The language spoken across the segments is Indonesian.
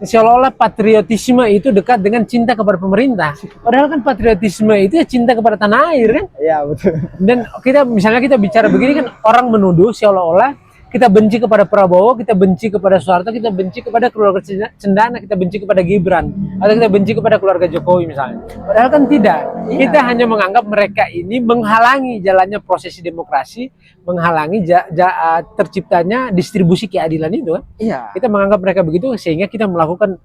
seolah-olah patriotisme itu dekat dengan cinta kepada pemerintah. Padahal kan patriotisme itu ya cinta kepada tanah air kan. Iya betul. Dan misalnya kita bicara begini kan, orang menuduh seolah-olah kita benci kepada Prabowo, kita benci kepada Soeharto, kita benci kepada keluarga Cendana, kita benci kepada Gibran, atau kita benci kepada keluarga Jokowi misalnya. Padahal kan tidak. Kita hanya menganggap mereka ini menghalangi jalannya prosesi demokrasi, menghalangi terciptanya distribusi keadilan itu kan. Iya. Kita menganggap mereka begitu sehingga kita melakukan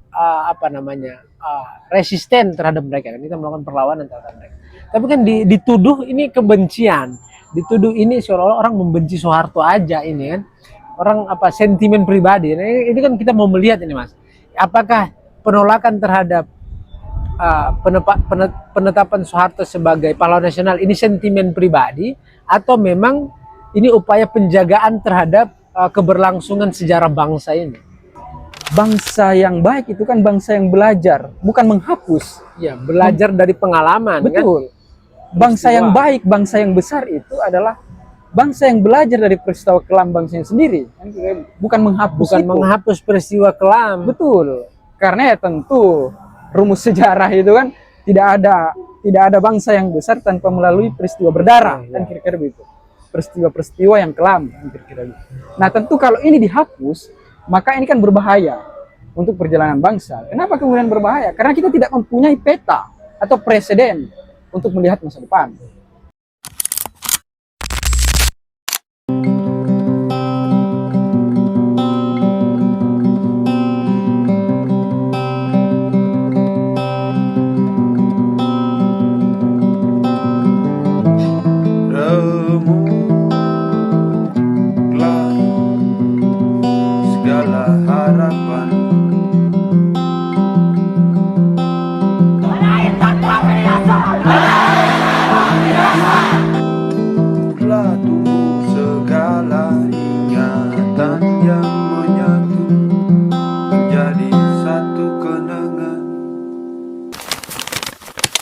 resisten terhadap mereka kan. Kita melakukan perlawanan terhadap mereka. Tapi kan dituduh ini kebencian, dituduh ini seolah-olah orang membenci Soeharto aja ini kan. Orang sentimen pribadi. Nah, ini kan kita mau melihat ini Mas. Apakah penolakan terhadap penetapan Soeharto sebagai pahlawan nasional ini sentimen pribadi atau memang ini upaya penjagaan terhadap keberlangsungan sejarah bangsa ini? Bangsa yang baik itu kan bangsa yang belajar, bukan menghapus. Ya, belajar dari pengalaman. Betul. Kan? Bangsa yang baik, bangsa yang besar itu adalah bangsa yang belajar dari peristiwa kelam bangsanya sendiri, bukan menghapus. Bukan menghapus peristiwa kelam. Betul. Karena ya tentu rumus sejarah itu kan tidak ada bangsa yang besar tanpa melalui peristiwa berdarah, kan kira-kira begitu. Peristiwa-peristiwa yang kelam, kan kira-kira begitu. Nah tentu kalau ini dihapus, maka ini kan berbahaya untuk perjalanan bangsa. Kenapa kemudian berbahaya? Karena kita tidak mempunyai peta atau presiden untuk melihat masa depan.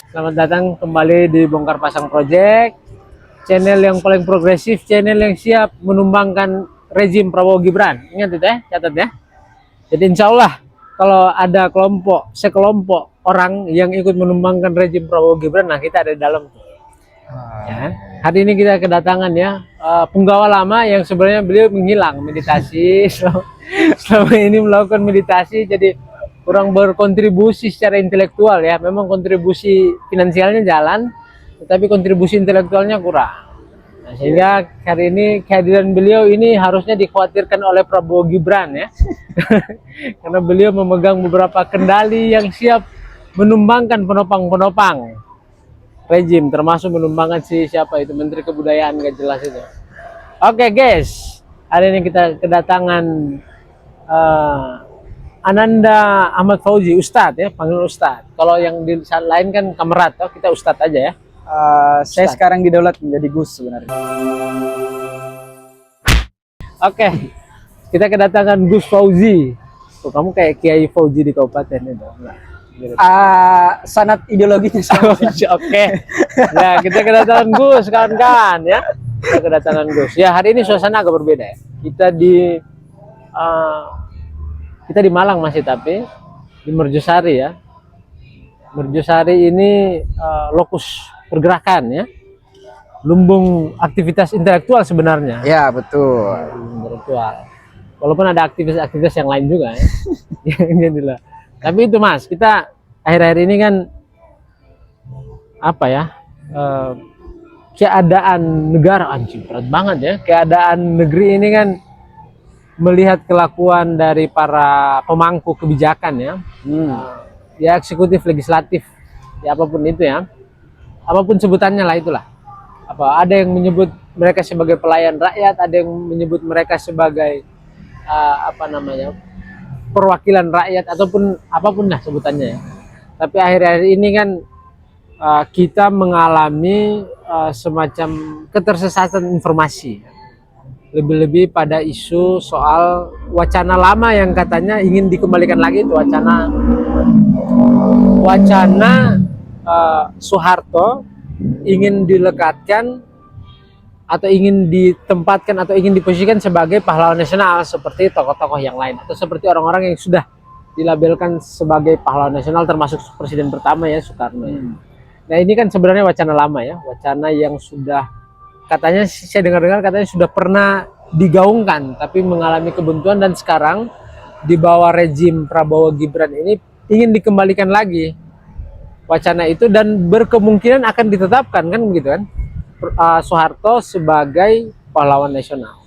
Selamat datang kembali di Bongkar Pasang Project, channel yang paling progresif, channel yang siap menumbangkan rezim Prabowo Gibran. Ingat itu ya, catat ya. Jadi insya Allah kalau ada sekelompok orang yang ikut menumbangkan rezim Prabowo Gibran, nah kita ada di dalam. Ya. Hari ini kita kedatangan ya penggawa lama yang sebenarnya beliau menghilang meditasi selama ini melakukan meditasi, jadi kurang berkontribusi secara intelektual ya. Memang kontribusi finansialnya jalan, tetapi kontribusi intelektualnya kurang. Nah, sehingga hari ini kehadiran beliau ini harusnya dikhawatirkan oleh Prabowo Gibran ya. Karena beliau memegang beberapa kendali yang siap menumbangkan penopang-penopang rejim, termasuk menumbangkan siapa itu Menteri Kebudayaan gak jelas itu. Oke guys, hari ini kita kedatangan Ananda Ahmad Fauzi, Ustadz ya, panggil Ustadz. Kalau yang di saat lain kan kamerat, kita Ustadz aja ya. Saya sekarang didaulat menjadi Gus sebenarnya. Oke, kita kedatangan Gus Fauzi. Tuh, kamu kayak Kiai Fauzi di kabupaten itu. Sanat ideologinya sama. Oke. Ya, kita kedatangan Gus kawan-kawan ya. Kita kedatangan Gus. Ya, hari ini suasana agak berbeda ya. Kita di Malang masih, tapi di Merjosari ya. Merjosari ini lokus pergerakan ya, lumbung aktivitas intelektual sebenarnya. Ya betul. Intelektual. Walaupun ada aktivitas yang lain juga ya. Tapi itu Mas, kita akhir-akhir ini kan keadaan negara anjing berat banget ya. Keadaan negeri ini kan melihat kelakuan dari para pemangku kebijakan ya, ya eksekutif, legislatif, ya apapun itu ya, apapun sebutannya lah itulah. Ada yang menyebut mereka sebagai pelayan rakyat, ada yang menyebut mereka sebagai perwakilan rakyat, ataupun apapun lah sebutannya ya. Tapi akhir-akhir ini kan kita mengalami semacam ketersesatan informasi. Lebih-lebih pada isu soal wacana lama yang katanya ingin dikembalikan lagi, itu wacana Soeharto ingin dilekatkan atau ingin ditempatkan atau ingin diposisikan sebagai pahlawan nasional seperti tokoh-tokoh yang lain, atau seperti orang-orang yang sudah dilabelkan sebagai pahlawan nasional, termasuk presiden pertama ya, Soekarno ya. Nah ini kan sebenarnya wacana lama ya, wacana yang sudah katanya, saya dengar-dengar katanya sudah pernah digaungkan tapi mengalami kebuntuan, dan sekarang di bawah rejim Prabowo Gibran ini ingin dikembalikan lagi wacana itu, dan berkemungkinan akan ditetapkan kan begitu kan, Soeharto sebagai pahlawan nasional.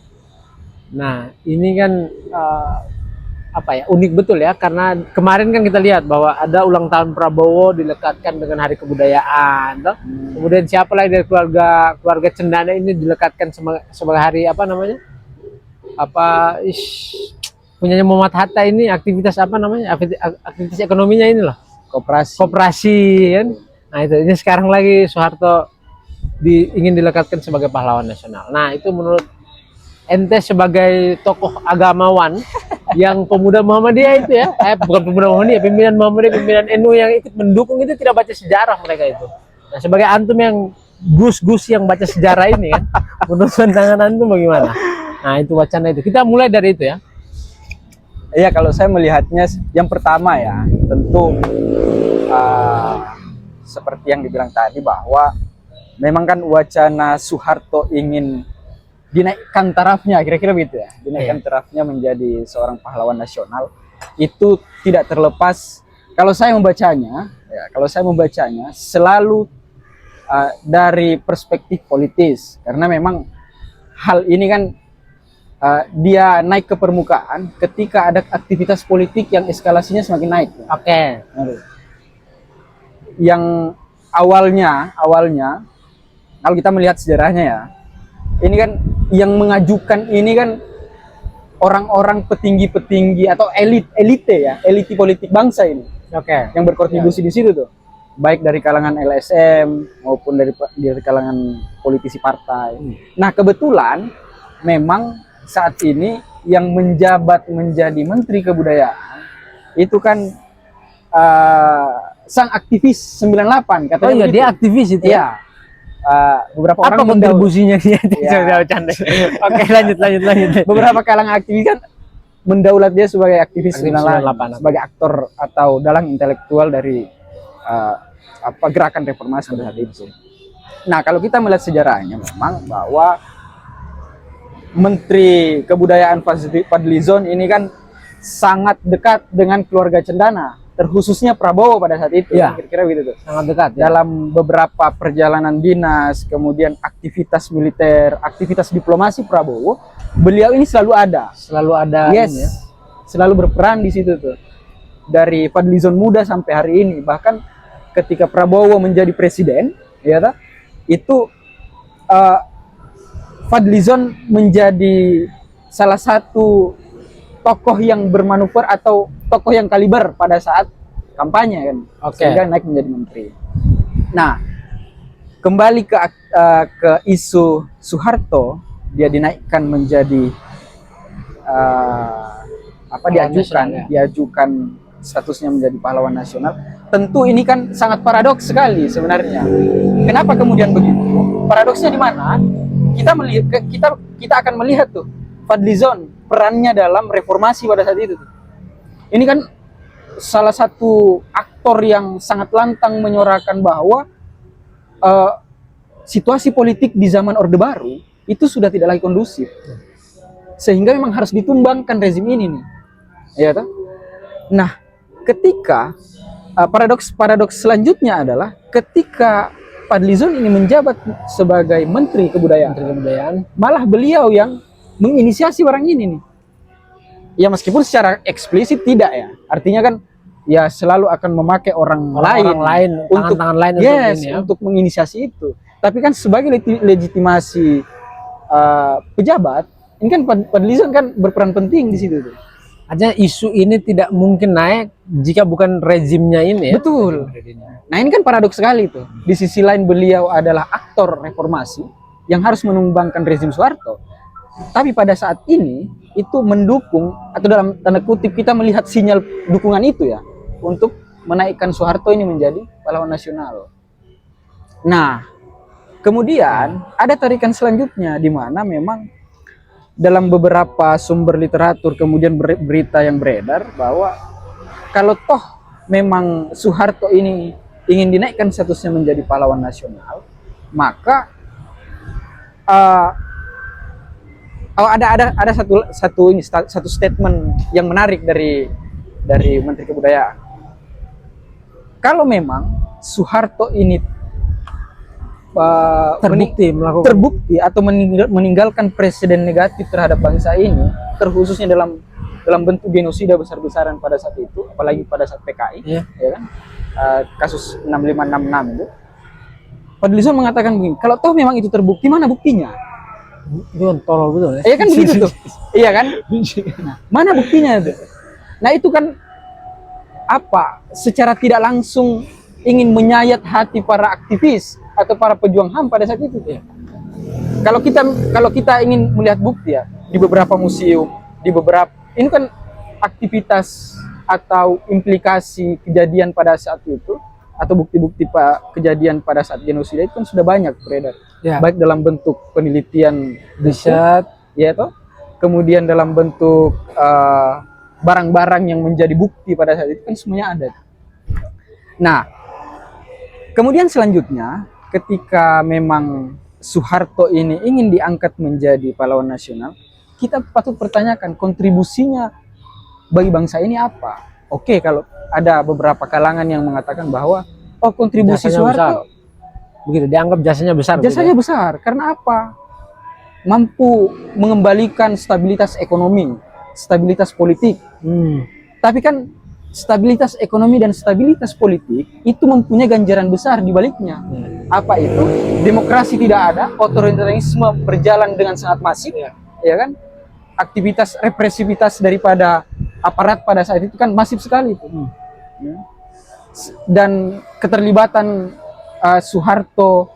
Nah ini kan apa ya, unik betul ya, karena kemarin kan kita lihat bahwa ada ulang tahun Prabowo dilekatkan dengan hari kebudayaan, toh. Kemudian siapa lagi dari keluarga Cendana ini dilekatkan sebagai hari apa namanya, punyanya Muhammad Hatta ini, aktivitas apa namanya, aktivitas ekonominya ini loh, koperasi kan. Nah itu, ini sekarang lagi Soeharto ingin dilekatkan sebagai pahlawan nasional. Nah itu menurut ente sebagai tokoh agamawan yang pemuda Muhammadiyah itu ya, bukan pemuda Muhammadiyah, pimpinan Muhammadiyah, pimpinan NU yang ikut mendukung itu tidak baca sejarah mereka itu. Nah sebagai antum yang gus-gus yang baca sejarah ini kan, menurut pandangan antum bagaimana? Nah itu wacana itu, kita mulai dari itu ya. Iya, kalau saya melihatnya yang pertama ya, tentu seperti yang dibilang tadi bahwa memang kan wacana Soeharto ingin dinaikkan tarafnya, kira-kira begitu ya, dinaikkan tarafnya menjadi seorang pahlawan nasional, itu tidak terlepas, kalau saya membacanya selalu dari perspektif politis, karena memang hal ini kan dia naik ke permukaan ketika ada aktivitas politik yang eskalasinya semakin naik. Oke. Yang awalnya kalau kita melihat sejarahnya ya, ini kan yang mengajukan ini kan orang-orang petinggi-petinggi atau elit politik bangsa ini. Oke. Yang berkontribusi di situ tuh, baik dari kalangan LSM maupun dari kalangan politisi partai. Nah kebetulan memang saat ini yang menjabat menjadi Menteri Kebudayaan itu kan sang aktivis 98 katanya. Oh iya, dia aktivis itu ya. Beberapa apa orang kontribusinya dia? Ya. Oke, lanjut. Beberapa kalangan aktivis kan mendaulat dia sebagai aktivis 98 sebagai aktor atau dalang intelektual dari gerakan reformasi pada saat itu. Nah, kalau kita melihat sejarahnya memang bahwa Menteri Kebudayaan Fadlizon ini kan sangat dekat dengan keluarga Cendana, terkhususnya Prabowo pada saat itu, ya, kira-kira gitu tuh. Sangat dekat ya. Dalam beberapa perjalanan dinas, kemudian aktivitas militer, aktivitas diplomasi Prabowo, beliau ini selalu ada. Yes, ya. Selalu berperan di situ tuh. Dari Fadlizon muda sampai hari ini, bahkan ketika Prabowo menjadi presiden, ya tak? Itu Fadlizon menjadi salah satu tokoh yang bermanuver atau tokoh yang kaliber pada saat kampanye kan, sehingga naik menjadi menteri. Nah, kembali ke isu Soeharto, dia dinaikkan menjadi diajukan statusnya menjadi pahlawan nasional. Tentu ini kan sangat paradoks sekali sebenarnya. Kenapa kemudian begitu? Paradoksnya di mana? Kita akan melihat tuh Fadlizon perannya dalam reformasi pada saat itu. Ini kan salah satu aktor yang sangat lantang menyuarakan bahwa situasi politik di zaman Orde Baru itu sudah tidak lagi kondusif, sehingga memang harus ditumbangkan rezim ini nih, ya toh? Nah, ketika paradoks selanjutnya adalah ketika Fadlizon ini menjabat sebagai Menteri Kebudayaan, malah beliau yang menginisiasi orang ini nih. Ya meskipun secara eksplisit tidak ya. Artinya kan ya selalu akan memakai orang lain untuk tangan lain untuk menginisiasi itu. Tapi kan sebagai legitimasi pejabat, ini kan Fadlizon kan berperan penting di situ tuh. Artinya isu ini tidak mungkin naik jika bukan rezimnya ini ya. Betul. Nah ini kan paradoks sekali tuh. Di sisi lain beliau adalah aktor reformasi yang harus menumbangkan rezim Soeharto. Tapi pada saat ini itu mendukung, atau dalam tanda kutip kita melihat sinyal dukungan itu ya, untuk menaikkan Soeharto ini menjadi pahlawan nasional. Nah, kemudian ada tarikan selanjutnya di mana memang dalam beberapa sumber literatur kemudian berita yang beredar bahwa kalau toh memang Soeharto ini ingin dinaikkan statusnya menjadi pahlawan nasional, maka ada satu statement yang menarik dari Menteri Kebudayaan. Kalau memang Soeharto ini terbukti atau meninggalkan presiden negatif terhadap bangsa ini, terkhususnya dalam bentuk genosida besar-besaran pada saat itu, apalagi pada saat PKI, ya kan, kasus 6566 itu, Fadlizon mengatakan begini, kalau toh memang itu terbukti, mana buktinya? Itu kan tolol betul ya. Iya kan begitu tuh, iya kan? Nah, mana buktinya itu? Nah itu kan apa? Secara tidak langsung ingin menyayat hati para aktivis atau para pejuang HAM pada saat itu. Ya. Kalau kita ingin melihat bukti ya, di beberapa museum, di beberapa ini kan aktivitas atau implikasi kejadian pada saat itu atau bukti-bukti kejadian pada saat genosida itu kan sudah banyak beredar. Ya. Baik dalam bentuk penelitian riset, ya toh, kemudian dalam bentuk barang-barang yang menjadi bukti pada saat itu kan semuanya ada. Nah, kemudian selanjutnya ketika memang Soeharto ini ingin diangkat menjadi pahlawan nasional, kita patut pertanyakan kontribusinya bagi bangsa ini apa? Oke, kalau ada beberapa kalangan yang mengatakan bahwa kontribusi jasanya Soeharto besar. Begitu dianggap jasanya besar. Jasanya besar karena apa? Mampu mengembalikan stabilitas ekonomi, stabilitas politik. Tapi kan stabilitas ekonomi dan stabilitas politik itu mempunyai ganjaran besar di baliknya. Apa itu? Demokrasi tidak ada, otoritarisme berjalan dengan sangat masif, ya kan? Aktivitas represivitas daripada aparat pada saat itu kan masif sekali itu. Dan keterlibatan Soeharto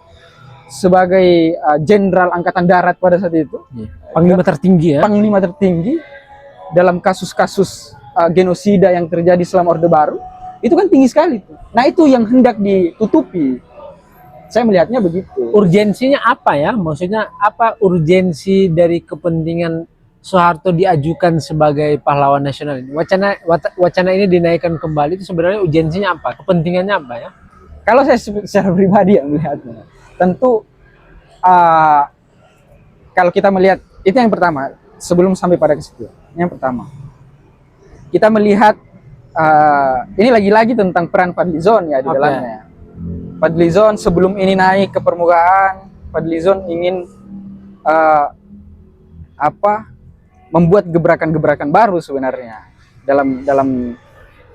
sebagai jenderal angkatan darat pada saat itu, panglima tertinggi ya. Panglima tertinggi dalam kasus-kasus genosida yang terjadi selama Orde Baru, itu kan tinggi sekali tuh. Nah itu yang hendak ditutupi. Saya melihatnya begitu. Urgensinya apa ya? Maksudnya apa urgensi dari kepentingan Soeharto diajukan sebagai pahlawan nasional ini? Wacana ini dinaikkan kembali itu sebenarnya urgensinya apa? Kepentingannya apa ya? Kalau saya secara pribadi yang melihatnya, tentu kalau kita melihat itu yang pertama, sebelum sampai pada ke situ. Yang pertama, kita melihat ini lagi-lagi tentang peran Fadlizon ya di dalamnya. Fadlizon sebelum ini naik ke permukaan, Fadlizon ingin membuat gebrakan-gebrakan baru sebenarnya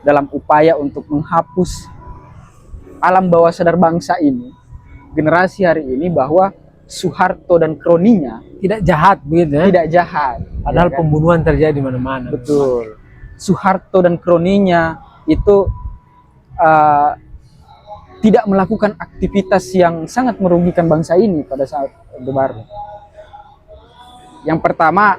dalam upaya untuk menghapus alam bawah sadar bangsa ini, generasi hari ini, bahwa Soeharto dan kroninya tidak jahat begitu ya? Tidak jahat. Padahal ya kan? Pembunuhan terjadi di mana-mana. Betul. Soeharto dan kroninya itu tidak melakukan aktivitas yang sangat merugikan bangsa ini pada saat Orde Baru. Yang pertama,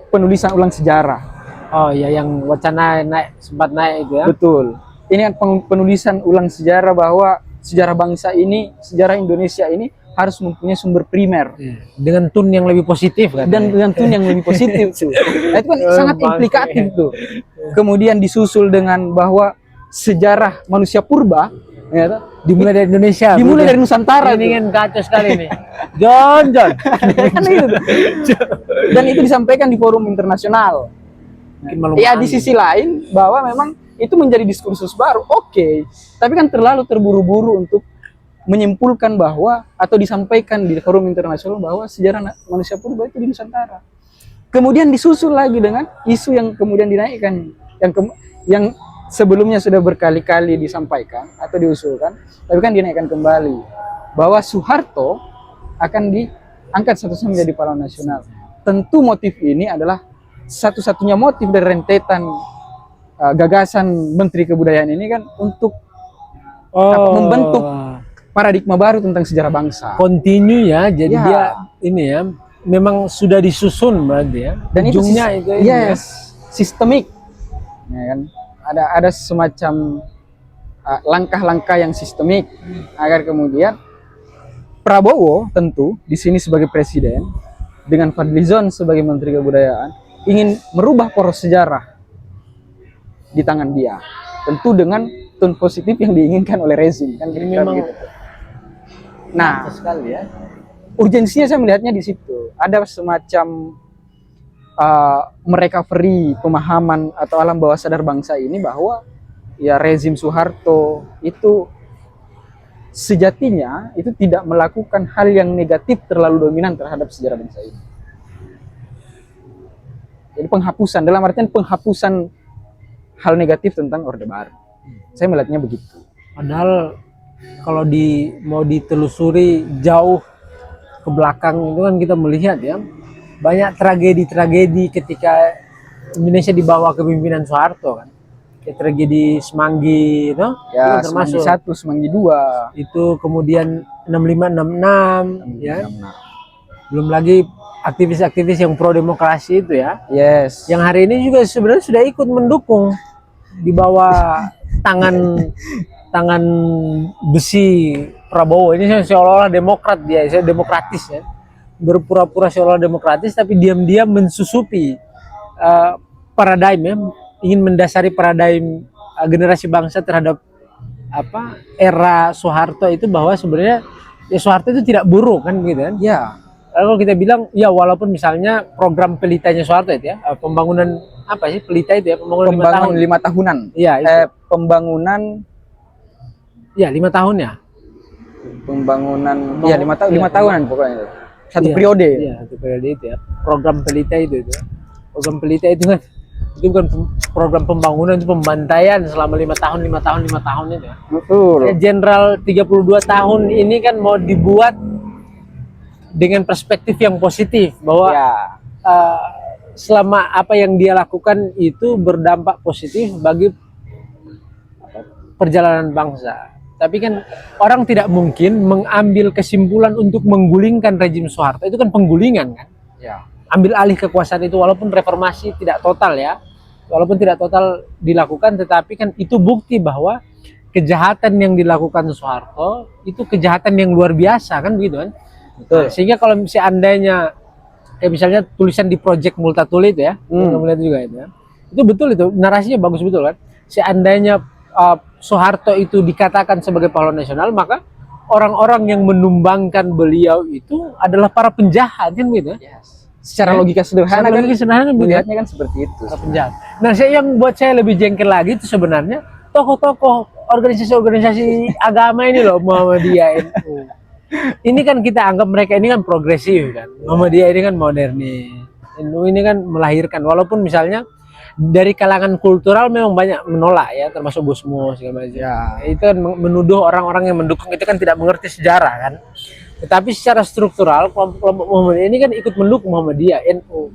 penulisan ulang sejarah. Oh ya, yang wacana sempat naik itu ya? Betul. Ini kan penulisan ulang sejarah bahwa sejarah bangsa ini, sejarah Indonesia ini harus mempunyai sumber primer. Dengan tone yang lebih positif kan? Dan dengan tone yang lebih positif tuh. Nah, itu kan sangat implikatif tuh. Kemudian disusul dengan bahwa sejarah manusia purba ya, dimulai dari Indonesia. Dimulai dari Nusantara. Ini kan kacau sekali nih. John. Kan itu. Dan itu disampaikan di forum internasional. Ya di sisi lain bahwa memang itu menjadi diskursus baru, oke. Tapi kan terlalu terburu-buru untuk menyimpulkan bahwa atau disampaikan di forum internasional bahwa sejarah manusia purba itu di Nusantara. Kemudian disusul lagi dengan isu yang kemudian dinaikkan, yang sebelumnya sudah berkali-kali disampaikan atau diusulkan, tapi kan dinaikkan kembali bahwa Soeharto akan diangkat statusnya menjadi pahlawan nasional. Tentu motif ini adalah satu-satunya motif dari rentetan gagasan Menteri Kebudayaan ini kan untuk membentuk paradigma baru tentang sejarah bangsa. Continue ya, jadi dia ini ya, memang sudah disusun berarti ya. Dan ujungnya itu sistemik. Ya kan? Ada semacam langkah-langkah yang sistemik agar kemudian Prabowo tentu di sini sebagai presiden dengan Fadlizon sebagai Menteri Kebudayaan ingin merubah poros sejarah di tangan dia. Tentu dengan tone positif yang diinginkan oleh rezim kan Ini kira-kira memang begitu. Nah, sekali ya. urgensinya saya melihatnya di situ. Ada semacam merecovery pemahaman atau alam bawah sadar bangsa ini bahwa ya rezim Soeharto itu sejatinya itu tidak melakukan hal yang negatif terlalu dominan terhadap sejarah bangsa ini. Jadi penghapusan, dalam artian penghapusan hal negatif tentang Orde Baru. Saya melihatnya begitu. Padahal kalau mau ditelusuri jauh ke belakang itu kan kita melihat ya banyak tragedi-tragedi ketika Indonesia di bawah kepemimpinan Soeharto kan. Kayak tragedi Semanggi, no? Ya, Itu Semanggi termasuk 1, Semanggi 2. itu kemudian 65 66 ya. Belum lagi aktivis-aktivis yang pro demokrasi itu ya. Yes. Yang hari ini juga sebenarnya sudah ikut mendukung di bawah tangan besi Prabowo. Ini seolah-olah demokrat dia, saya demokratis ya. Berpura-pura seolah demokratis tapi diam-diam mensusupi paradigm ya, ingin mendasari paradigm generasi bangsa terhadap apa era Soeharto itu bahwa sebenarnya ya Soeharto itu tidak buruk kan gitu kan. Ya. Kalau kita bilang ya walaupun misalnya program pelitanya Soeharto itu ya pembangunan apa sih pelita itu ya pembangunan 5 tahunan. Iya, Pembangunan ya 5 tahun ya. Pembangunan ya 5 tahun, 5 tahunan pokoknya. Satu Iya, periode. Iya, satu periode itu ya. Program pelita itu. Program pelita itu kan itu bukan program pembangunan, itu pembantaian selama 5 tahun itu ya. Betul. Jenderal 32 tahun ini kan mau dibuat dengan perspektif yang positif bahwa Ya. selama apa yang dia lakukan itu berdampak positif bagi perjalanan bangsa. Tapi kan orang tidak mungkin mengambil kesimpulan untuk menggulingkan rezim Soeharto. Itu kan penggulingan kan. Ya. Ambil alih kekuasaan itu walaupun reformasi tidak total ya. Walaupun tidak total dilakukan tetapi kan itu bukti bahwa kejahatan yang dilakukan Soeharto itu kejahatan yang luar biasa kan begitu kan. Betul. Sehingga kalau seandainya kayak misalnya tulisan di Project Multatuli itu ya, kita melihat juga itu ya. Itu betul itu, narasinya bagus betul kan. Seandainya Soeharto itu dikatakan sebagai pahlawan nasional, maka orang-orang yang menumbangkan beliau itu adalah para penjahat kan gitu ya. Yes. Secara logika sederhana kan melihatnya kan seperti itu. Para penjahat. Nah, yang buat saya lebih jengkel lagi itu sebenarnya tokoh-tokoh organisasi-organisasi agama ini loh, Muhammadiyah NU. Ini kan kita anggap mereka ini kan progresif kan. Muhammadiyah ini kan modernis. NU ini kan melahirkan walaupun misalnya dari kalangan kultural memang banyak menolak ya, termasuk Gus Mus segala macam. Ya, itu kan menuduh orang-orang yang mendukung itu kan tidak mengerti sejarah kan. Tetapi secara struktural kelompok-kelompok Muhammadiyah ini kan ikut mendukung Muhammadiyah, NU.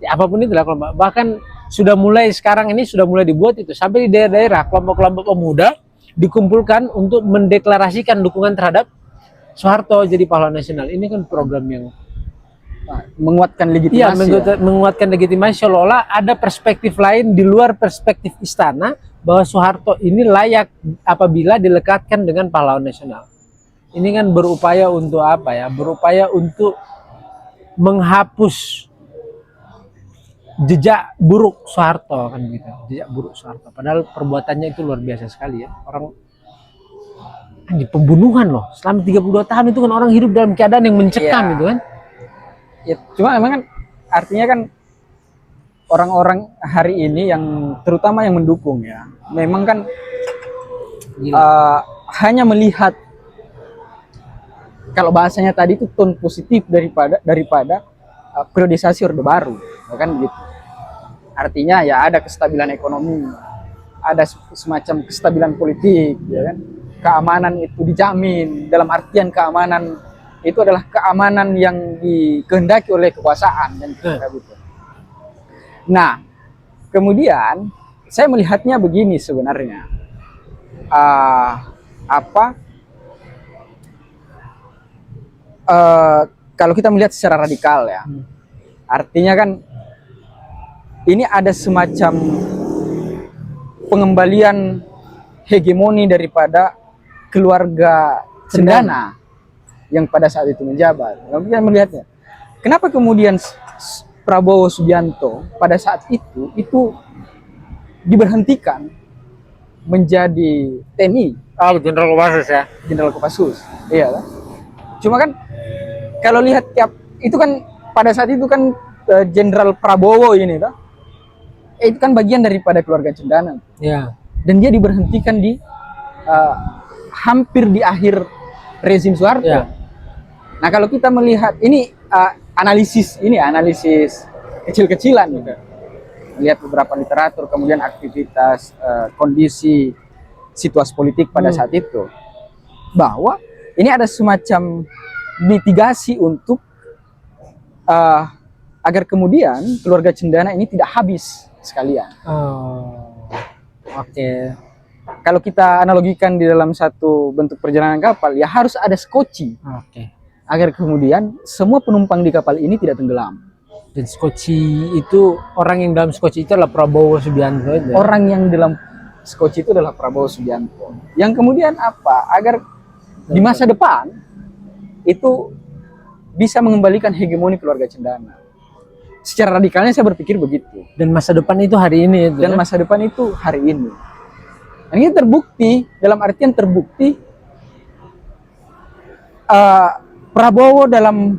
Ya, apapun itulah kelompok. Bahkan sudah mulai sekarang ini sudah mulai dibuat itu sampai di daerah-daerah kelompok-kelompok pemuda dikumpulkan untuk mendeklarasikan dukungan terhadap Soeharto jadi pahlawan nasional. Ini kan program yang menguatkan legitimasi. Iya, menguatkan legitimasi seolah-olah ada perspektif lain di luar perspektif istana bahwa Soeharto ini layak apabila dilekatkan dengan pahlawan nasional. Ini kan berupaya untuk apa ya? Berupaya untuk menghapus jejak buruk Soeharto kan gitu. Jejak buruk Soeharto. Padahal perbuatannya itu luar biasa sekali ya. Orang di pembunuhan loh. Selama 32 tahun itu kan orang hidup dalam keadaan yang mencekam itu kan. Ya, cuma memang kan artinya kan orang-orang hari ini yang terutama yang mendukung ya, memang kan hanya melihat kalau bahasanya tadi itu tone positif daripada periodisasi Orde Baru, ya kan gitu. Artinya ya ada kestabilan ekonomi, ada semacam kestabilan politik, ya kan. Keamanan itu dijamin, dalam artian keamanan itu adalah keamanan yang dikehendaki oleh kekuasaan dan gitu. Nah, kemudian saya melihatnya begini sebenarnya, kalau kita melihat secara radikal ya, artinya kan ini ada semacam pengembalian hegemoni daripada keluarga cendana yang pada saat itu menjabat. Lalu kita melihatnya, kenapa kemudian Prabowo Subianto pada saat itu diberhentikan menjadi TNI. Oh, Jenderal Kopassus ya. Jenderal Kopassus. Iya kan? Cuma kan kalau lihat itu kan pada saat itu kan Jenderal Prabowo ini kan itu kan bagian daripada keluarga Cendana. Iya. Dan dia diberhentikan di hampir di akhir rezim Soeharto. Iya. Nah, kalau kita melihat ini analisis kecil-kecilan gitu. Lihat beberapa literatur, kemudian aktivitas, kondisi, situasi politik pada saat itu, bahwa ini ada semacam mitigasi untuk agar kemudian keluarga Cendana ini tidak habis sekalian. Oh, oke. Kalau kita analogikan di dalam satu bentuk perjalanan kapal, ya harus ada skoci Oke. agar kemudian semua penumpang di kapal ini tidak tenggelam. Dan skoci itu, orang yang dalam skoci itu adalah Prabowo Subianto itu. Orang yang dalam skoci itu adalah Prabowo Subianto. Yang kemudian apa? Agar di masa depan itu bisa mengembalikan hegemoni keluarga Cendana. Secara radikalnya saya berpikir begitu. Dan masa depan itu hari ini itu. Dan masa depan itu hari ini. Dan ini terbukti, dalam artian terbukti Prabowo dalam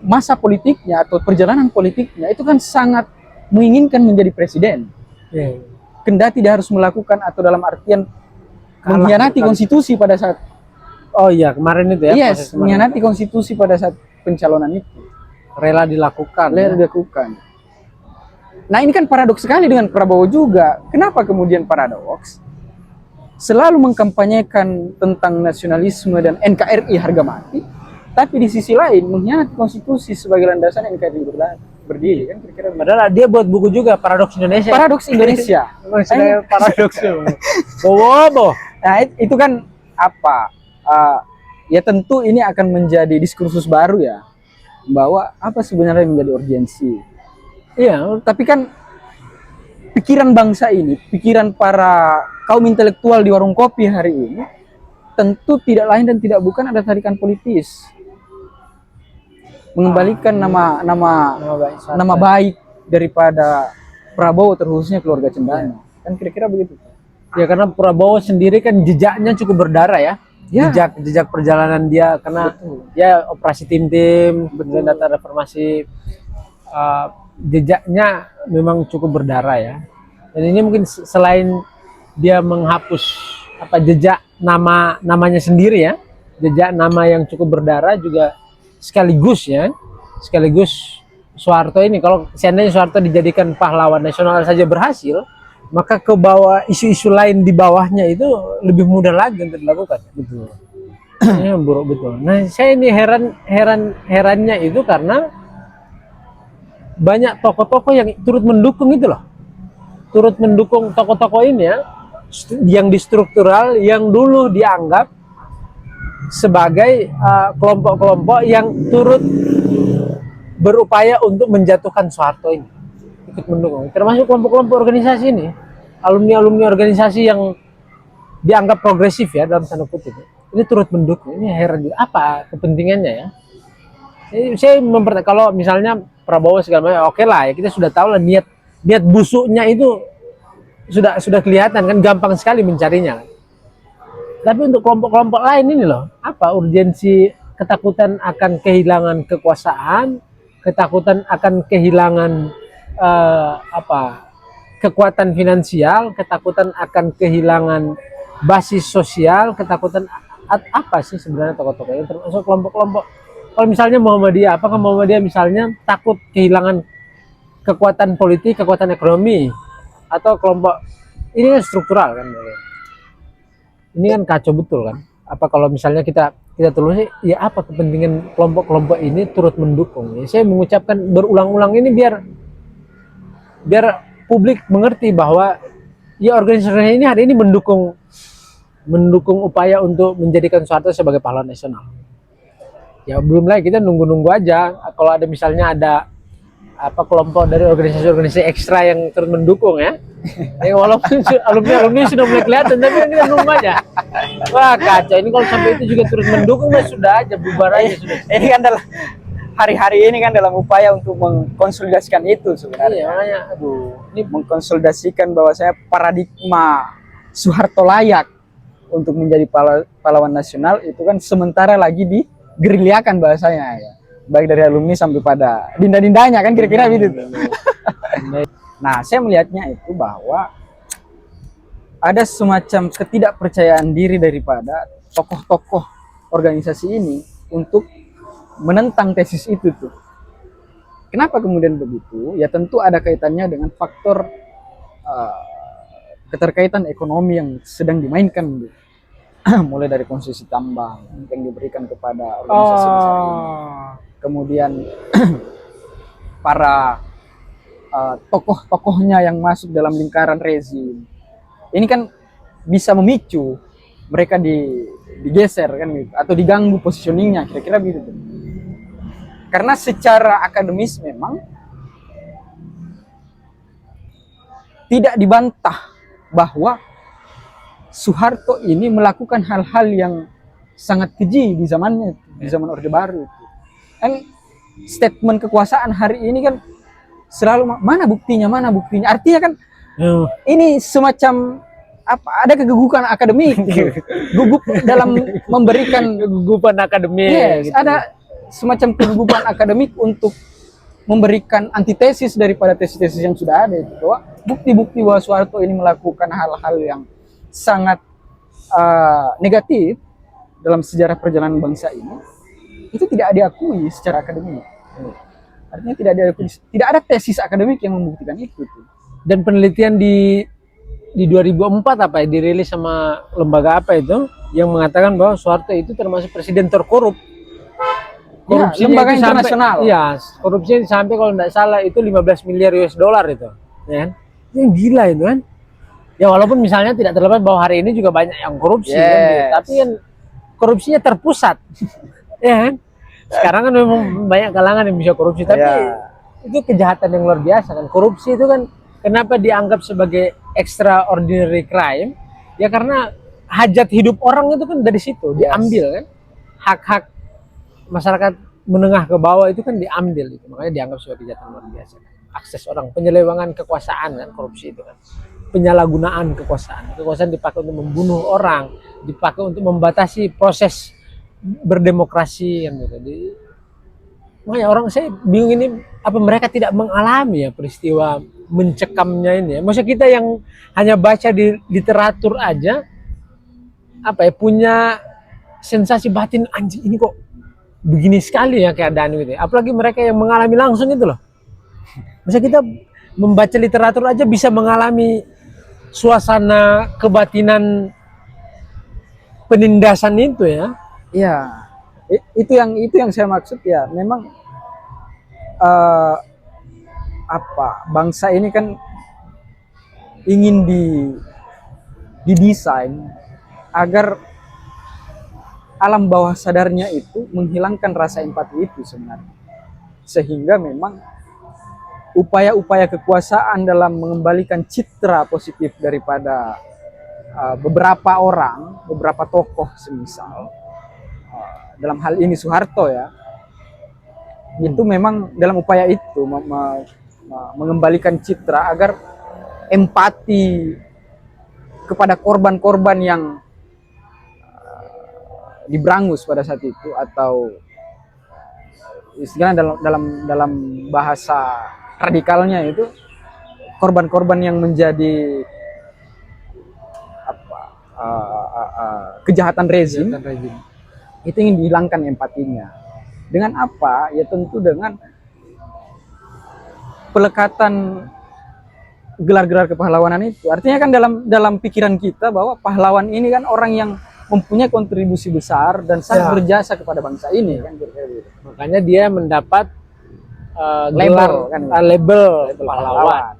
masa politiknya atau perjalanan politiknya itu kan sangat menginginkan menjadi presiden. Yeah. Kendati tidak harus melakukan atau dalam artian mengkhianati konstitusi pada saat Oh iya, kemarin itu ya. yes, mengkhianati konstitusi pada saat pencalonan itu. Rela dilakukan. Rela dilakukan. Nah, ini kan paradoks sekali dengan Prabowo juga. Kenapa kemudian paradoks? Selalu mengkampanyekan tentang nasionalisme dan NKRI harga mati, tapi di sisi lain mengkhianati konstitusi sebagai landasan NKRI berdiri kan kira-kira. Padahal dia buat buku juga Paradoks Indonesia. Paradoks Indonesia. Paradoks. Bobo. Nah, itu kan apa? Ya tentu ini akan menjadi diskursus baru ya, bahwa apa sebenarnya menjadi urgensi. Iya, tapi kan pikiran bangsa ini, pikiran para kaum intelektual di warung kopi hari ini, tentu tidak lain dan tidak bukan ada tarikan politis, mengembalikan nama baik daripada Prabowo terkhususnya keluarga Cendana. Kan kira-kira begitu. Ya karena Prabowo sendiri kan jejaknya cukup berdarah ya. Ya. Jejak perjalanan dia karena dia operasi tim-tim, kemudian data reformasi, jejaknya memang cukup berdarah ya. Dan ini mungkin selain dia menghapus jejak namanya sendiri ya, jejak nama yang cukup berdarah juga sekaligus Soeharto ini, kalau seandainya Soeharto dijadikan pahlawan nasional saja berhasil, maka ke bawah isu-isu lain di bawahnya itu lebih mudah lagi untuk dilakukan. Betul. Ini buruk betul. Nah, saya ini herannya itu karena banyak tokoh-tokoh yang turut mendukung itu loh. Turut mendukung tokoh-tokoh ini ya, yang di struktural, yang dulu dianggap sebagai kelompok-kelompok yang turut berupaya untuk menjatuhkan Soeharto ini. Ikut mendukung, termasuk kelompok-kelompok organisasi ini, alumni organisasi yang dianggap progresif ya dalam tanda kutip, ini turut mendukung. Ini heran juga, apa kepentingannya ya? Saya kalau misalnya Prabowo segala macam, oke lah ya, kita sudah tahu lah niat busuknya itu sudah kelihatan kan, gampang sekali mencarinya. Tapi untuk kelompok-kelompok lain ini loh, apa urgensi ketakutan akan kehilangan kekuasaan, ketakutan akan kehilangan kekuatan finansial, ketakutan akan kehilangan basis sosial, ketakutan apa sih sebenarnya tokoh-tokoh ini, termasuk kelompok-kelompok. Kalau misalnya Muhammadiyah, apakah Muhammadiyah misalnya takut kehilangan kekuatan politik, kekuatan ekonomi, atau kelompok ini kan struktural kan? Ini kan kacau betul kan? Apa kalau misalnya kita telusuri, ya apa kepentingan kelompok-kelompok ini turut mendukung? Ya, saya mengucapkan berulang-ulang ini biar publik mengerti bahwa ya organisasi ini hari ini mendukung upaya untuk menjadikan Soeharto sebagai pahlawan nasional. Ya belum lagi kita nunggu aja kalau ada misalnya ada kelompok dari organisasi ekstra yang turut mendukung ya. Walaupun alumni sudah mulai kelihatan, tapi kita nunggu aja. Wah kacau, ini kalau sampai itu juga turut mendukung sudah aja bubar aja sudah. Ini kan adalah hari-hari ini kan dalam upaya untuk mengkonsolidasikan itu sebenarnya. Iya, makanya aduh, ini mengkonsolidasikan bahwa saya paradigma Soeharto layak untuk menjadi pahlawan nasional itu kan sementara lagi digerilyakan bahasanya ya. Baik dari alumni sampai pada dinda-dindanya kan kira-kira gitu. Nah, saya melihatnya itu bahwa ada semacam ketidakpercayaan diri daripada tokoh-tokoh organisasi ini untuk menentang tesis itu tuh. Kenapa kemudian begitu? Ya tentu ada kaitannya dengan faktor keterkaitan ekonomi yang sedang dimainkan gitu. Mulai dari konsesi tambang yang diberikan kepada organisasi besar ini. Kemudian para tokoh-tokohnya yang masuk dalam lingkaran rezim. Ini kan bisa memicu mereka digeser kan gitu, atau diganggu positioningnya kira-kira begitu. Karena secara akademis memang tidak dibantah bahwa Soeharto ini melakukan hal-hal yang sangat keji di zamannya, di zaman Orde Baru. Kan statement kekuasaan hari ini kan selalu mana buktinya, mana buktinya. Artinya kan ini semacam apa? Ada kegugupan akademik, gitu. Gugup dalam memberikan kegugupan akademik. Yes, gitu. ada semacam kegugupan akademik untuk memberikan antitesis daripada tesis-tesis yang sudah ada itu. Bahwa bukti-bukti bahwa Soeharto ini melakukan hal-hal yang sangat negatif dalam sejarah perjalanan bangsa ini itu tidak diakui secara akademik. Artinya tidak ada tesis akademik yang membuktikan itu. Dan penelitian di 2004 apa ya dirilis sama lembaga apa itu yang mengatakan bahwa Soeharto itu termasuk presiden terkorup. Ya, lembaga internasional. Iya, korupsinya sampai kalau tidak salah itu 15 miliar US dollar itu. Ya kan? Itu yang gila itu kan. Ya walaupun misalnya tidak terlepas bahwa hari ini juga banyak yang korupsi kan, gitu. Tapi kan korupsinya terpusat. Ya kan? Sekarang kan memang banyak kalangan yang bisa korupsi, tapi itu kejahatan yang luar biasa kan. Korupsi itu kan kenapa dianggap sebagai extraordinary crime? Ya karena hajat hidup orang itu kan dari situ diambil kan. Hak-hak masyarakat menengah ke bawah itu kan diambil itu. Makanya dianggap sebagai kejahatan luar biasa. Akses orang, penyelewengan kekuasaan kan, korupsi itu kan. Penyalahgunaan kekuasaan. Kekuasaan dipakai untuk membunuh orang, dipakai untuk membatasi proses berdemokrasi kan gitu. Makanya orang saya bingung ini apa mereka tidak mengalami ya peristiwa mencekamnya ini ya. Maksudnya kita yang hanya baca di literatur aja apa ya punya sensasi batin anjing ini kok begini sekali ya keadaan gitu. Apalagi mereka yang mengalami langsung itu loh. Maksudnya kita membaca literatur aja bisa mengalami suasana kebatinan penindasan itu ya. Iya, itu yang saya maksud ya. Memang bangsa ini kan ingin didesain agar alam bawah sadarnya itu menghilangkan rasa empati itu sebenarnya, sehingga memang upaya-upaya kekuasaan dalam mengembalikan citra positif daripada beberapa orang, beberapa tokoh semisal dalam hal ini Soeharto ya, itu memang dalam upaya itu mengembalikan citra agar empati kepada korban-korban yang diberangus pada saat itu, atau istilahnya dalam bahasa radikalnya itu korban-korban yang menjadi kejahatan rezim. Itu ingin dihilangkan empatinya. Dengan apa? Ya tentu dengan pelekatan gelar-gelar kepahlawanan itu. Artinya kan dalam pikiran kita bahwa pahlawan ini kan orang yang mempunyai kontribusi besar dan sangat berjasa kepada bangsa ini kan. Makanya dia mendapat label pahlawan.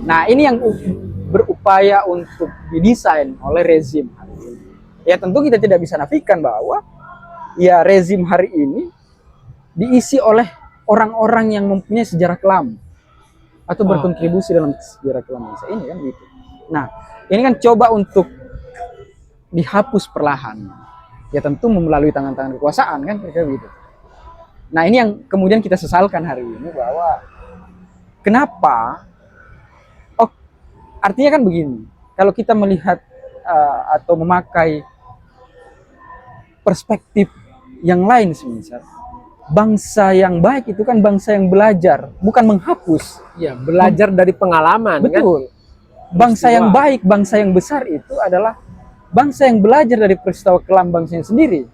Nah, ini yang berupaya untuk didesain oleh rezim. Ya tentu kita tidak bisa nafikan bahwa ya rezim hari ini diisi oleh orang-orang yang mempunyai sejarah kelam atau berkontribusi dalam sejarah kelam bangsa ini kan gitu. Nah, ini kan coba untuk dihapus perlahan. Ya tentu melalui tangan-tangan kekuasaan kan kayak gitu. Nah, ini yang kemudian kita sesalkan hari ini bahwa kenapa artinya kan begini, kalau kita melihat atau memakai perspektif yang lain semisal, bangsa yang baik itu kan bangsa yang belajar, bukan menghapus. Ya, belajar dari pengalaman. Betul. Bangsa yang baik, bangsa yang besar itu adalah bangsa yang belajar dari peristiwa kelam bangsanya sendiri,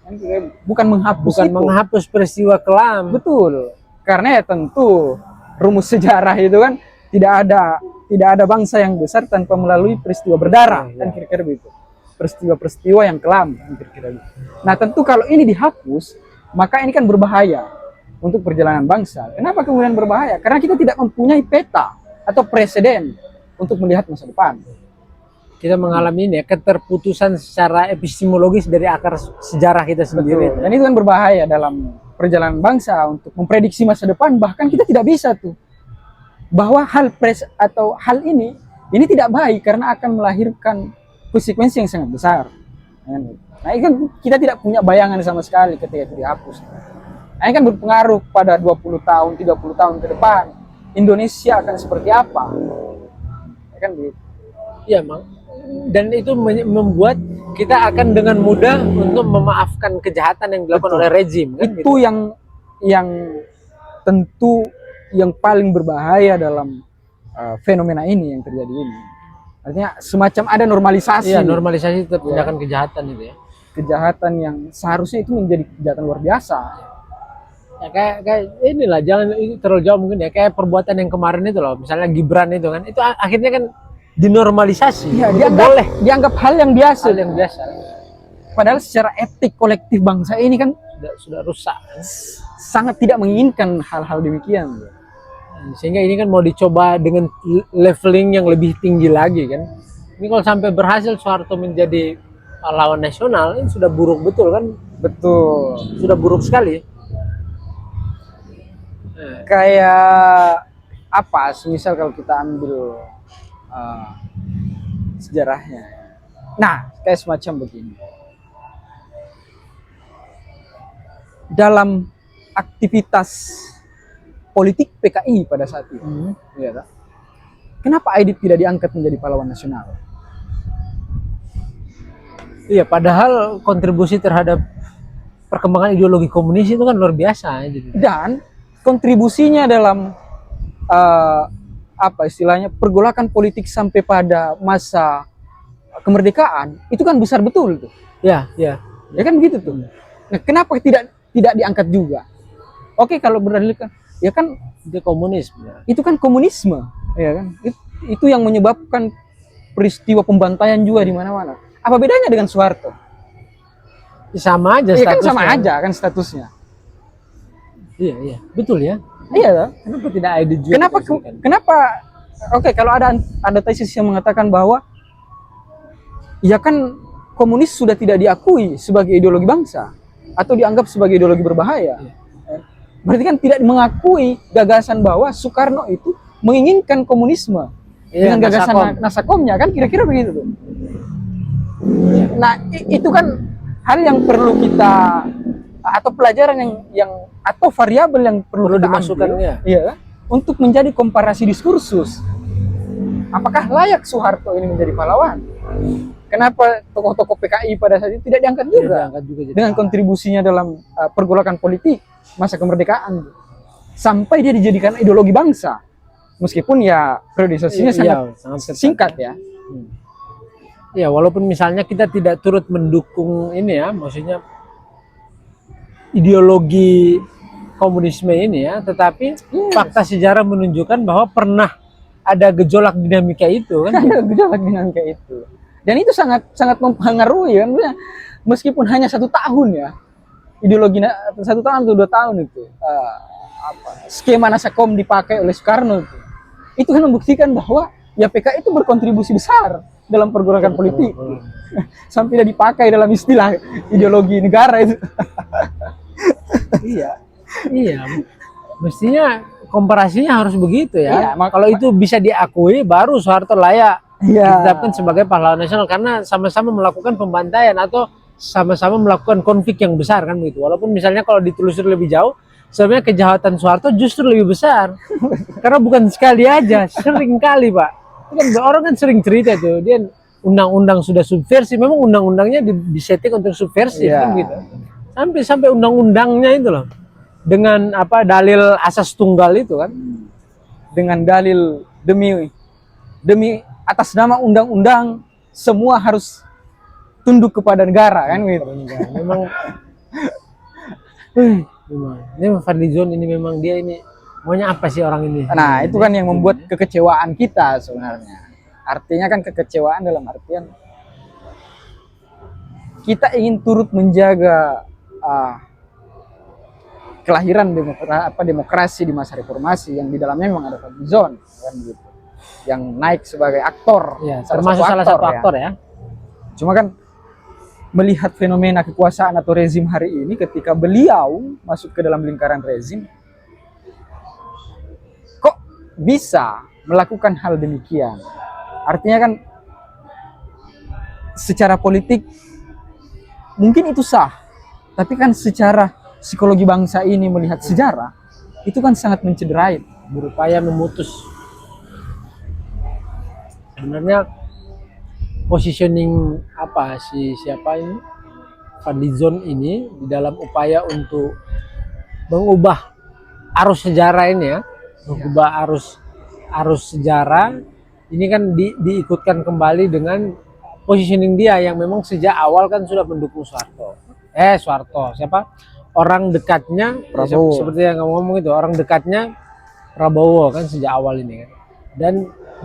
bukan menghapus. Bukan menghapus peristiwa kelam. Betul. Karena ya tentu rumus sejarah itu kan tidak ada bangsa yang besar tanpa melalui peristiwa berdarah, kan kira-kira begitu. Peristiwa-peristiwa yang kelam, kan kira-kira begitu. Nah, tentu kalau ini dihapus, maka ini kan berbahaya untuk perjalanan bangsa. Kenapa kemudian berbahaya? Karena kita tidak mempunyai peta atau presiden untuk melihat masa depan. Kita mengalami ini ya, keterputusan secara epistemologis dari akar sejarah kita sendiri. Betul. Dan itu kan berbahaya dalam perjalanan bangsa untuk memprediksi masa depan. Bahkan kita tidak bisa tuh bahwa hal ini tidak baik karena akan melahirkan konsekuensi yang sangat besar. Nah, ini kan kita tidak punya bayangan sama sekali ketika itu dihapus. Nah, ini kan berpengaruh pada 20 tahun, 30 tahun ke depan. Indonesia akan seperti apa? Ya kan begitu. Iya, Mang. Dan itu membuat kita akan dengan mudah untuk memaafkan kejahatan yang dilakukan oleh rezim. Kan, itu gitu. yang tentu yang paling berbahaya dalam fenomena ini yang terjadi ini. Artinya semacam ada normalisasi. Iya, normalisasi tindakan kejahatan itu ya. Kejahatan yang seharusnya itu menjadi kejahatan luar biasa. Ya, kayak inilah, jangan terlalu jauh mungkin ya, kayak perbuatan yang kemarin itu loh, misalnya Gibran itu kan, itu akhirnya kan dinormalisasi. Ya, dianggap hal yang biasa. Hal yang biasa. Padahal secara etik kolektif bangsa ini kan sudah rusak. Sangat tidak menginginkan hal-hal demikian. Sehingga ini kan mau dicoba dengan leveling yang lebih tinggi lagi kan. Ini kalau sampai berhasil Soeharto menjadi pahlawan nasional, ini sudah buruk betul kan? Betul. Sudah buruk sekali. Kayak apa? Misal kalau kita ambil sejarahnya. Nah, kayak semacam begini. Dalam aktivitas politik PKI pada saat itu, ya, kenapa Aidit tidak diangkat menjadi pahlawan nasional? Iya, padahal kontribusi terhadap perkembangan ideologi komunis itu kan luar biasa. Gitu. Dan kontribusinya dalam apa istilahnya pergolakan politik sampai pada masa kemerdekaan itu kan besar betul tuh. Ya, ya. Ya kan begitu tuh. Nah, kenapa tidak diangkat juga? Oke, kalau berdasarkan ya kan itu komunisme. Itu kan komunisme, ya kan? Itu yang menyebabkan peristiwa pembantaian juga di mana-mana. Apa bedanya dengan Soeharto? Sama aja statusnya. Iya kan sama aja kan statusnya. Iya, iya. Betul ya. Iya toh? Kenapa tidak ada juga? Kenapa oke, kalau ada tesis yang mengatakan bahwa ya kan komunis sudah tidak diakui sebagai ideologi bangsa atau dianggap sebagai ideologi berbahaya. Iya. Berarti kan tidak mengakui gagasan bahwa Soekarno itu menginginkan komunisme dengan gagasan Nasakomnya kan kira-kira begitu tuh. Nah, itu kan hal yang perlu kita atau pelajaran yang atau variabel yang perlu dimasukkan ya, untuk menjadi komparasi diskursus. Apakah layak Soeharto ini menjadi pahlawan? Kenapa tokoh-tokoh PKI pada saat itu tidak diangkat juga, dengan kontribusinya dalam pergolakan politik masa kemerdekaan sampai dia dijadikan ideologi bangsa, meskipun ya periodisasinya sangat singkat ya. Ya, walaupun misalnya kita tidak turut mendukung ini ya, maksudnya ideologi komunisme ini ya, tetapi fakta sejarah menunjukkan bahwa pernah ada gejolak dinamika itu kan. Ada gejolak dinamika itu. Dan itu sangat mempengaruhi kan, meskipun hanya 1 tahun ya, ideologi 1 tahun atau 2 tahun itu skema Nasakom dipakai oleh Soekarno itu kan membuktikan bahwa ya PKI itu berkontribusi besar dalam pergolakan politik sampai tidak dipakai dalam istilah ideologi negara itu. Iya, mestinya komparasinya harus begitu ya. Iya, kalau itu bisa diakui, baru Soeharto layak ditetapkan sebagai pahlawan nasional karena sama-sama melakukan pembantaian atau sama-sama melakukan konflik yang besar kan begitu. Walaupun misalnya kalau ditelusuri lebih jauh, sebenarnya kejahatan Soeharto justru lebih besar karena bukan sekali aja, sering kali Pak. Kan orang kan sering cerita tuh, dia undang-undang sudah subversi, memang undang-undangnya disetting untuk subversi Iya. kan gitu. Sampai undang-undangnya itu loh dengan apa dalil asas tunggal itu kan. Dengan dalil demi atas nama undang-undang semua harus tunduk kepada negara kan gitu. Memang memang Fadlizon ini memang dia ini maunya apa sih orang ini? Nah, itu kan yang membuat kekecewaan kita sebenarnya. Artinya kan kekecewaan dalam artian kita ingin turut menjaga kelahiran demokrasi di masa reformasi yang di dalamnya memang ada Fadlizon kan gitu. Yang naik sebagai aktor, Ya, termasuk salah satu aktor ya. Cuma kan melihat fenomena kekuasaan atau rezim hari ini ketika beliau masuk ke dalam lingkaran rezim, kok bisa melakukan hal demikian? Artinya kan secara politik mungkin itu sah, tapi kan secara psikologi bangsa ini melihat sejarah itu kan sangat mencederai, Berupaya memutus. Sebenarnya positioning apa siapa ini Fadlizon ini di dalam upaya untuk mengubah arus sejarah ini ya, mengubah arus sejarah ini kan diikutkan kembali dengan positioning dia yang memang sejak awal kan sudah mendukung Soeharto siapa orang dekatnya Prabowo. seperti yang kamu ngomong itu orang dekatnya Prabowo kan sejak awal ini kan, dan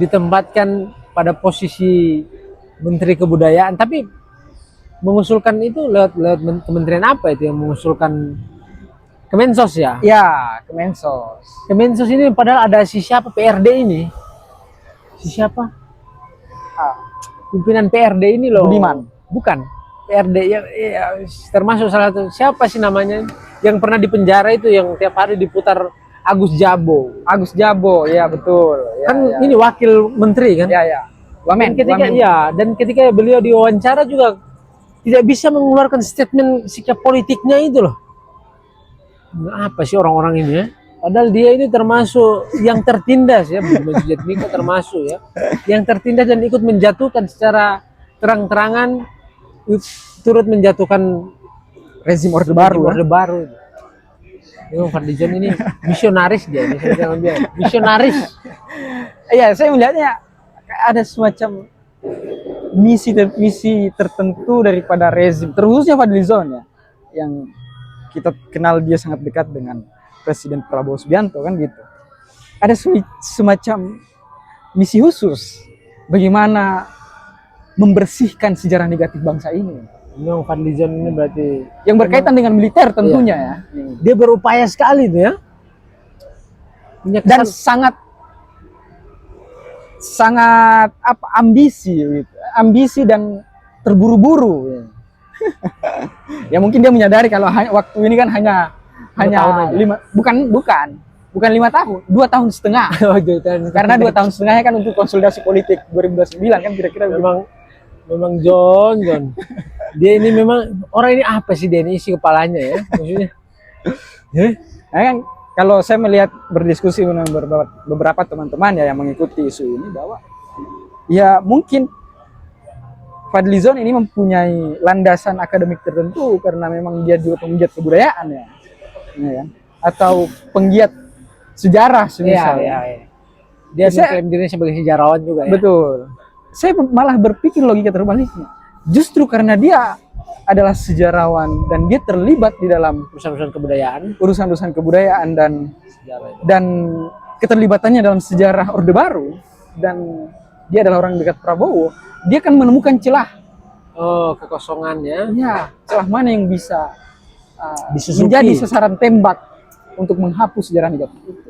ditempatkan pada posisi Menteri Kebudayaan, tapi mengusulkan itu lewat kementerian apa itu yang mengusulkan Kemensos ya? Ya, Kemensos. Kemensos ini padahal ada si siapa PRD ini, si siapa? Pimpinan PRD ini loh. Budiman. Bukan. PRD ya, termasuk salah satu siapa sih namanya yang pernah dipenjara itu yang tiap hari diputar Agus Jabo. Agus Jabo, ya betul. Ya, Kan ya. ini wakil menteri kan? Ya, ya. Wamen, Dan ketika beliau diwawancara juga tidak bisa mengeluarkan statement sikap politiknya itu loh. Nah, apa sih orang-orang ini ya? Padahal dia ini termasuk yang tertindas ya, Budiman Sujatmiko termasuk ya, yang tertindas dan ikut menjatuhkan secara terang-terangan, turut menjatuhkan rezim Orde Baru. Orde Baru. Memang Fadlizon ini misionaris dia, misionaris. Iya, saya melihatnya ada semacam misi tertentu daripada rezim, terkhususnya Fadlizon ya, yang kita kenal dia sangat dekat dengan Presiden Prabowo Subianto kan gitu. Ada semacam misi khusus bagaimana membersihkan sejarah negatif bangsa ini. Memang Fadlizon ini berarti Yang berkaitan dengan militer tentunya ya. dia berupaya sekali tuh ya. Dan sangat ambisi dan terburu-buru ya. Ya mungkin dia menyadari kalau waktu ini kan hanya tahun aja. bukan 5 tahun, 2 tahun setengah. Karena 2 tahun setengahnya kan untuk konsolidasi politik 2029 kan kira-kira memang John dia ini memang orang ini apa sih dia ini isi kepalanya ya maksudnya. Nah, kan kalau saya melihat berdiskusi dengan beberapa teman-teman ya yang mengikuti isu ini bahwa ya mungkin Fadlizon ini mempunyai landasan akademik tertentu karena memang dia juga penggiat kebudayaan ya kan? Atau penggiat sejarah misalnya. Dia mengklaim dirinya sebagai sejarawan juga ya. Betul. Saya malah berpikir logika terbaliknya. Justru karena dia adalah sejarawan dan dia terlibat di dalam urusan-urusan kebudayaan dan keterlibatannya dalam sejarah Orde Baru dan dia adalah orang dekat Prabowo, dia akan menemukan celah kekosongannya. Ya, celah mana yang bisa menjadi sasaran tembak untuk menghapus sejarah negatif itu.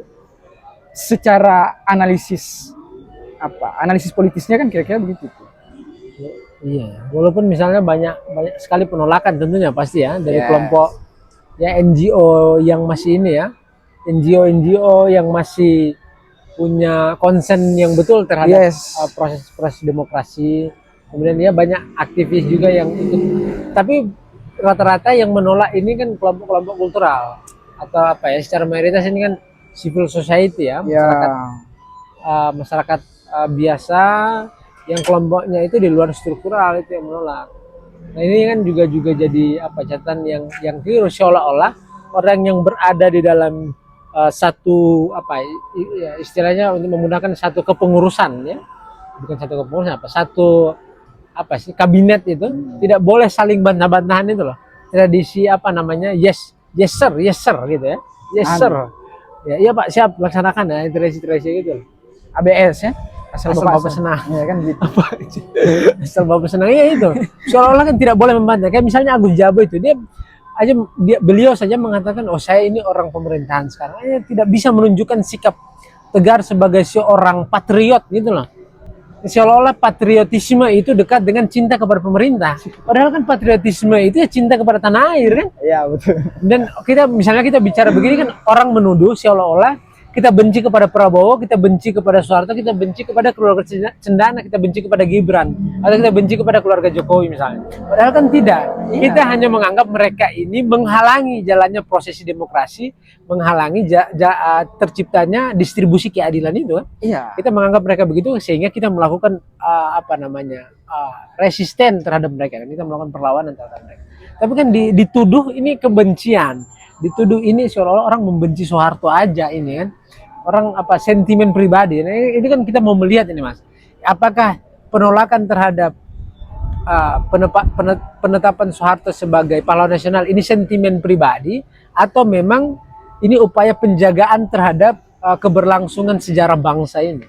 Secara analisis politisnya kan kira-kira begitu. Iya, walaupun misalnya banyak sekali penolakan tentunya pasti ya dari kelompok ya NGO yang masih ini ya, NGO yang masih punya konsen yang betul terhadap proses demokrasi. Kemudian dia banyak aktivis juga yang ikut, tapi rata-rata yang menolak ini kan kelompok-kelompok kultural atau apa ya, secara mayoritas ini kan civil society ya, masyarakat biasa, yang kelompoknya itu di luar struktural itu yang menolak. Nah ini kan juga jadi apa, catatan yang keliru, seolah-olah orang yang berada di dalam satu apa ya, istilahnya untuk menggunakan satu kepengurusan ya, bukan satu kepengurusan, apa satu apa sih kabinet itu tidak boleh saling bantah-bantahan itu loh, tradisi apa namanya, yes sir gitu ya, yes sir ya, iya pak siap laksanakan ya, tradisi gitu loh. ABS ya, asal bapak senang ya kan gitu. asal bapak senang ya itu, seolah-olah kan tidak boleh membantah. Kayak misalnya Agus Jabo itu, beliau saja mengatakan, oh saya ini orang pemerintahan sekarang, tidak bisa menunjukkan sikap tegar sebagai seorang patriot gitu loh. Seolah-olah patriotisme itu dekat dengan cinta kepada pemerintah. Padahal kan patriotisme itu ya cinta kepada tanah air kan. Iya betul. Dan kita bicara begini kan, orang menuduh seolah-olah kita benci kepada Prabowo, kita benci kepada Soeharto, kita benci kepada keluarga Cendana, kita benci kepada Gibran, atau kita benci kepada keluarga Jokowi misalnya. Padahal kan tidak. Kita hanya menganggap mereka ini menghalangi jalannya prosesi demokrasi, menghalangi terciptanya distribusi keadilan itu. Iya. Kita menganggap mereka begitu, sehingga kita melakukan resisten terhadap mereka. Kita melakukan perlawanan terhadap mereka. Tapi kan dituduh ini kebencian, dituduh ini seolah-olah orang membenci Soeharto aja ini kan. Orang apa, sentimen pribadi. Nah, ini kan kita mau melihat ini Mas, apakah penolakan terhadap penetapan Soeharto sebagai pahlawan nasional ini sentimen pribadi, atau memang ini upaya penjagaan terhadap keberlangsungan sejarah bangsa ini.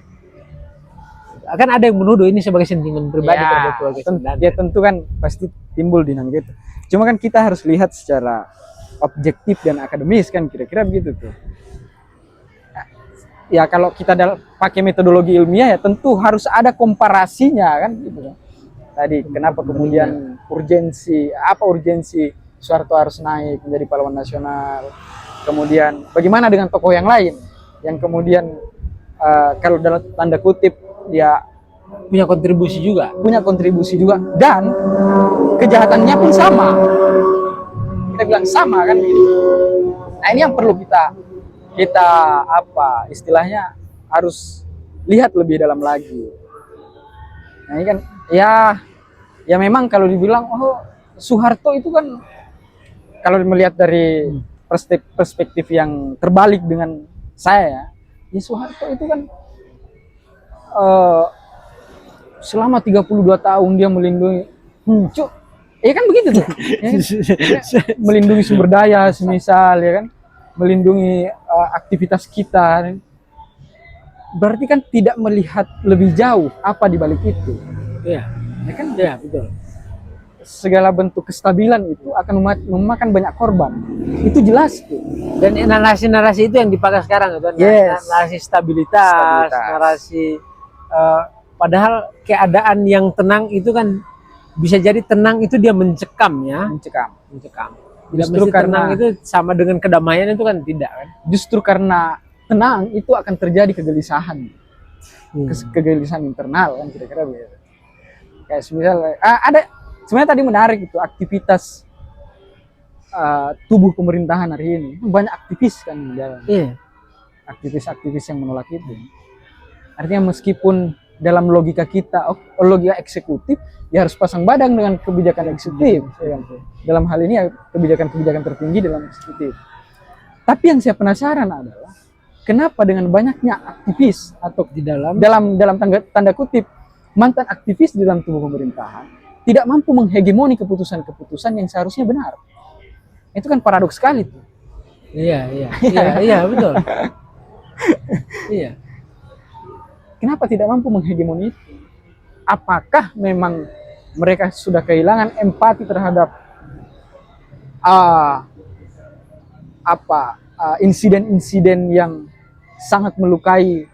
Akan ada yang menuduh ini sebagai sentimen pribadi terhadap keluarga Cendana. Ya tentu kan pasti timbul dinamika itu. Cuma kan kita harus lihat secara objektif dan akademis kan, kira-kira begitu tuh. Ya kalau kita pakai metodologi ilmiah ya tentu harus ada komparasinya kan gitu. Tadi kenapa kemudian urgensi Soeharto harus naik menjadi pahlawan nasional. Kemudian bagaimana dengan tokoh yang lain yang kemudian kalau dalam tanda kutip dia punya kontribusi juga dan kejahatannya pun sama. Kita bilang sama kan gitu. Nah ini yang perlu kita apa istilahnya harus lihat lebih dalam lagi. Nah ini kan ya memang kalau dibilang oh Soeharto itu kan kalau melihat dari perspektif yang terbalik dengan saya ya Soeharto itu kan selama 32 tahun dia melindungi kan begitu tuh ya, melindungi sumber daya semisal ya kan, melindungi aktivitas kita, berarti kan tidak melihat lebih jauh apa di balik itu. Iya, ya kan? Ya betul. Segala bentuk kestabilan itu akan memakan banyak korban. Itu jelas tuh. Dan narasi-narasi itu yang dipakai sekarang itu, narasi stabilitas, narasi padahal keadaan yang tenang itu kan bisa jadi tenang itu dia mencekam. Justru karena tenang itu sama dengan kedamaian itu kan tidak kan. Justru karena tenang itu akan terjadi kegelisahan. Kegelisahan internal kan kira-kira begitu. Kayak misalnya ada sebenarnya tadi menarik itu aktivitas tubuh pemerintahan hari ini. Banyak aktivis kan di dalam. Iya. Aktivis-aktivis yang menolak itu. Artinya meskipun dalam logika kita, logika eksekutif, ya harus pasang badan dengan kebijakan eksekutif. Ya kan? Dalam hal ini ya kebijakan-kebijakan tertinggi dalam eksekutif. Tapi yang saya penasaran adalah kenapa dengan banyaknya aktivis atau di dalam tanda kutip mantan aktivis di dalam tubuh pemerintahan tidak mampu menghegemoni keputusan-keputusan yang seharusnya benar. Itu kan paradoks sekali tuh. Iya betul. Iya. Kenapa tidak mampu menghegemoni itu? Apakah memang mereka sudah kehilangan empati terhadap insiden-insiden yang sangat melukai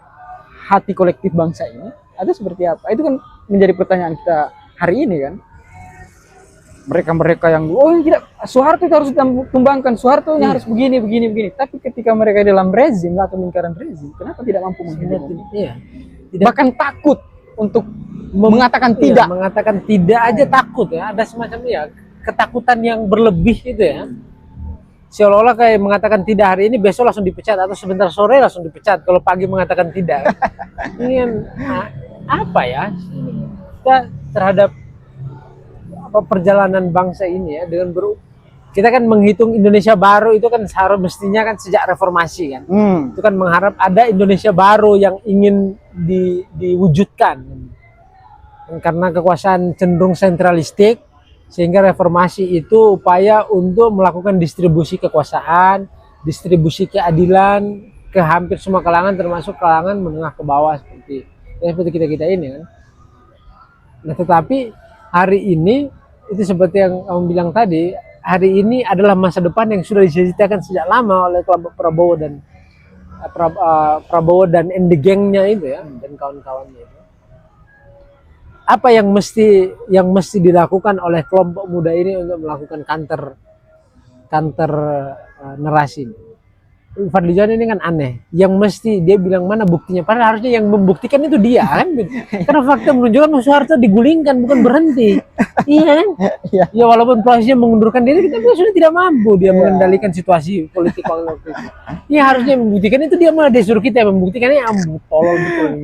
hati kolektif bangsa ini? Atau seperti apa? Itu kan menjadi pertanyaan kita hari ini kan. Mereka yang tidak, Soeharto itu harus ditumbangkan, Soeharto harus begini. Tapi ketika mereka dalam rezim atau lingkaran rezim, kenapa tidak mampu menghegemoni? Iya. Bahkan takut untuk mengatakan tidak. Mengatakan tidak aja takut ya. Ada semacam ketakutan yang berlebih gitu ya. seolah-olah kayak mengatakan tidak hari ini, besok langsung dipecat, atau sebentar sore langsung dipecat kalau pagi mengatakan tidak. Ini kan apa ya, kita terhadap apa perjalanan bangsa ini ya, dengan kita kan menghitung Indonesia baru itu kan seharusnya mestinya kan sejak reformasi kan. Itu kan mengharap ada Indonesia baru yang ingin diwujudkan. Dan karena kekuasaan cenderung sentralistik, sehingga reformasi itu upaya untuk melakukan distribusi kekuasaan, distribusi keadilan ke hampir semua kalangan, termasuk kalangan menengah ke bawah seperti kita ini kan. Nah, tetapi hari ini itu seperti yang kamu bilang tadi, hari ini adalah masa depan yang sudah diceritakan sejak lama oleh kelompok Prabowo dan gengnya itu ya, dan kawan-kawannya itu. Apa yang mesti dilakukan oleh kelompok muda ini untuk melakukan counter narasi ini? Fadlizon ini kan aneh, yang mesti dia bilang mana buktinya, padahal harusnya yang membuktikan itu dia kan, karena fakta menunjukkan Soeharto digulingkan bukan berhenti. Iya kan? Ya walaupun prosesnya mengundurkan diri, kita sudah tidak mampu dia mengendalikan situasi politik waktu itu. Ya harusnya membuktikan itu dia, malah disuruh kita membuktikannya, tolol betul.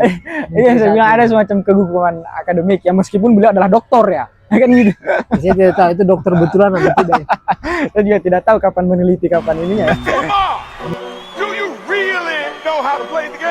Iya, saya bilang ada semacam keguguman akademik ya, meskipun beliau adalah doktor ya, kan gitu. Saya tidak tahu itu dokter betulan atau tidak. Saya juga tidak tahu kapan meneliti, kapan ininya. Do you really know how to play the game?